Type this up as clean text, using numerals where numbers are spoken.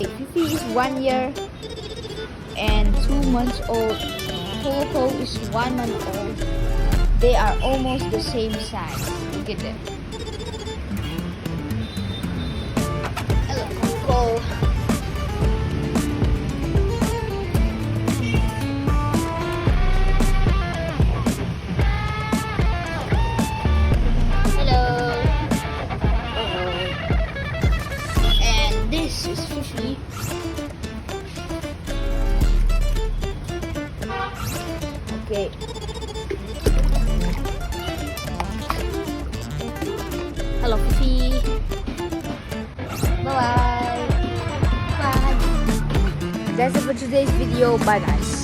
Fifi is 1 year and 2 months old. Coco is 1 month old. They are almost the same size. Look at them. Hello, Coco. Hello. And this is Fifi. Okay. Hello, Fifi. Bye-bye. Bye. That's it for today's video. Bye, guys.